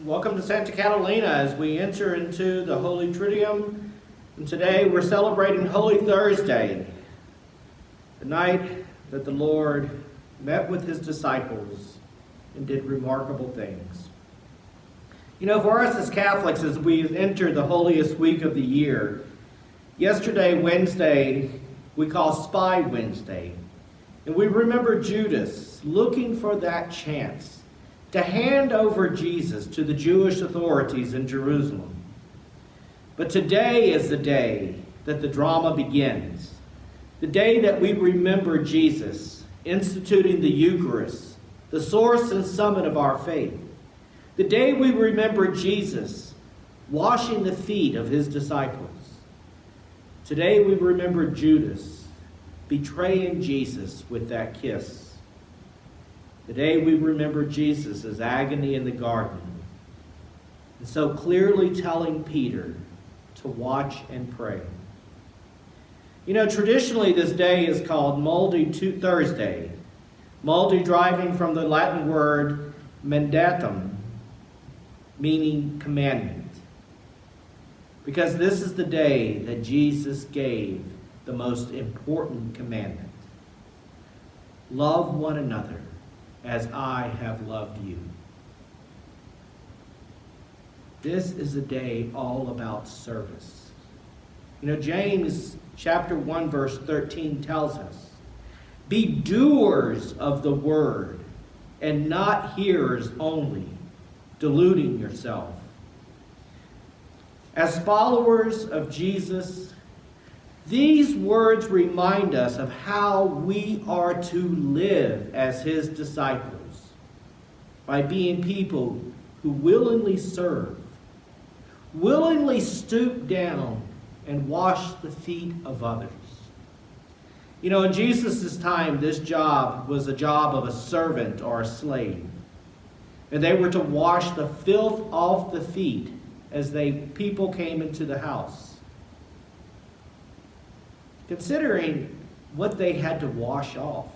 Welcome to Santa Catalina as we enter into the Holy Triduum. And today we're celebrating Holy Thursday, the night that the Lord met with his disciples and did remarkable things. You know, for us as Catholics, as we enter the holiest week of the year, yesterday, Wednesday, we call Spy Wednesday. And we remember Judas looking for that chance to hand over Jesus to the Jewish authorities in Jerusalem. But today is the day that the drama begins. The day that we remember Jesus instituting the Eucharist, the source and summit of our faith. The day we remember Jesus washing the feet of his disciples. Today we remember Judas betraying Jesus with that kiss. Today we remember Jesus' agony in the garden, and so clearly telling Peter to watch and pray. You know, traditionally this day is called Maundy Thursday. Maundy deriving from the Latin word mandatum, meaning commandment. Because this is the day that Jesus gave the most important commandment. Love one another as I have loved you. This is a day all about service. You know, James chapter 1 verse 13 tells us, be doers of the word and not hearers only, deluding yourself. As followers of Jesus, these words remind us of how we are to live as his disciples, by being people who willingly serve, willingly stoop down and wash the feet of others. You know, in Jesus' time, this job was a job of a servant or a slave. And they were to wash the filth off the feet as people came into the house. Considering what they had to wash off,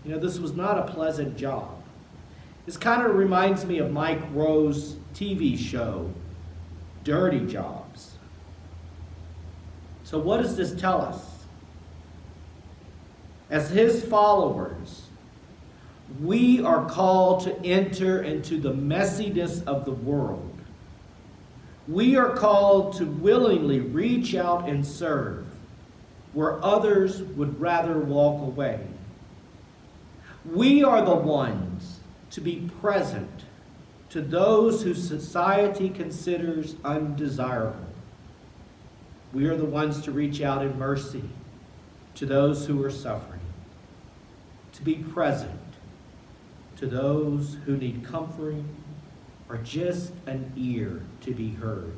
you know, this was not a pleasant job. This kind of reminds me of Mike Rowe's TV show, Dirty Jobs. So what does this tell us? As his followers, we are called to enter into the messiness of the world. We are called to willingly reach out and serve where others would rather walk away. We are the ones to be present to those who society considers undesirable. We are the ones to reach out in mercy to those who are suffering, to be present to those who need comforting or just an ear to be heard.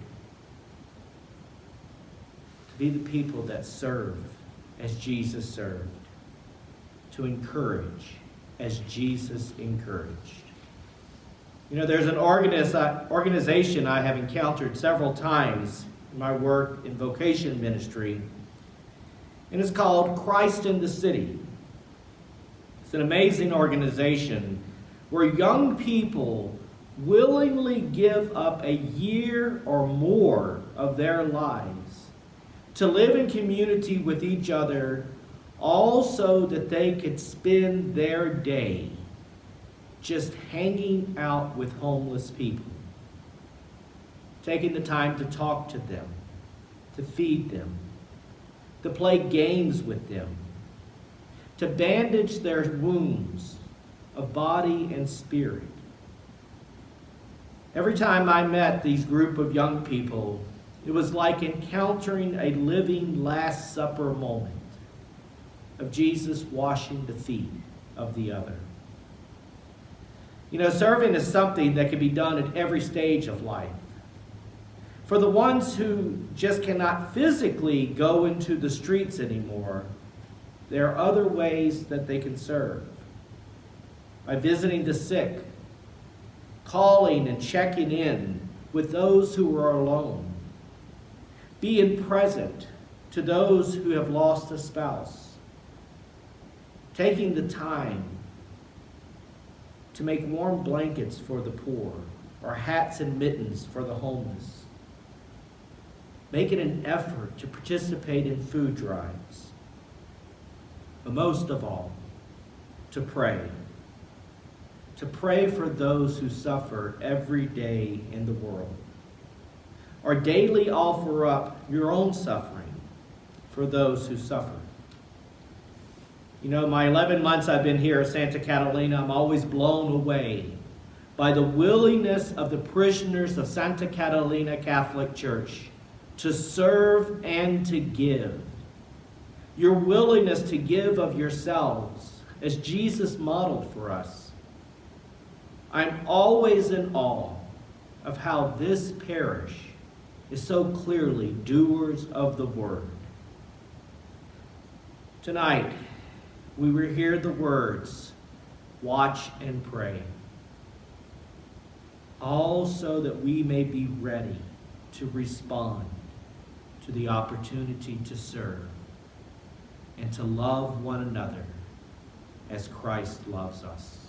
Be the people that serve as Jesus served. To encourage as Jesus encouraged. You know, there's an organization I have encountered several times in my work in vocation ministry, and it's called Christ in the City. It's an amazing organization where young people willingly give up a year or more of their lives to live in community with each other, all so that they could spend their day just hanging out with homeless people, taking the time to talk to them, to feed them, to play games with them, to bandage their wounds of body and spirit. Every time I met these group of young people, it was like encountering a living Last Supper moment of Jesus washing the feet of the other. You know, serving is something that can be done at every stage of life. For the ones who just cannot physically go into the streets anymore, there are other ways that they can serve. By visiting the sick, calling and checking in with those who are alone, being present to those who have lost a spouse, taking the time to make warm blankets for the poor, or hats and mittens for the homeless. Making an effort to participate in food drives. But most of all, to pray. To pray for those who suffer every day in the world. Or daily offer up your own suffering for those who suffer. You know, my 11 months I've been here at Santa Catalina, I'm always blown away by the willingness of the parishioners of Santa Catalina Catholic Church to serve and to give. Your willingness to give of yourselves as Jesus modeled for us. I'm always in awe of how this parish is so clearly doers of the word. Tonight, we will hear the words, watch and pray. All so that we may be ready to respond to the opportunity to serve and to love one another as Christ loves us.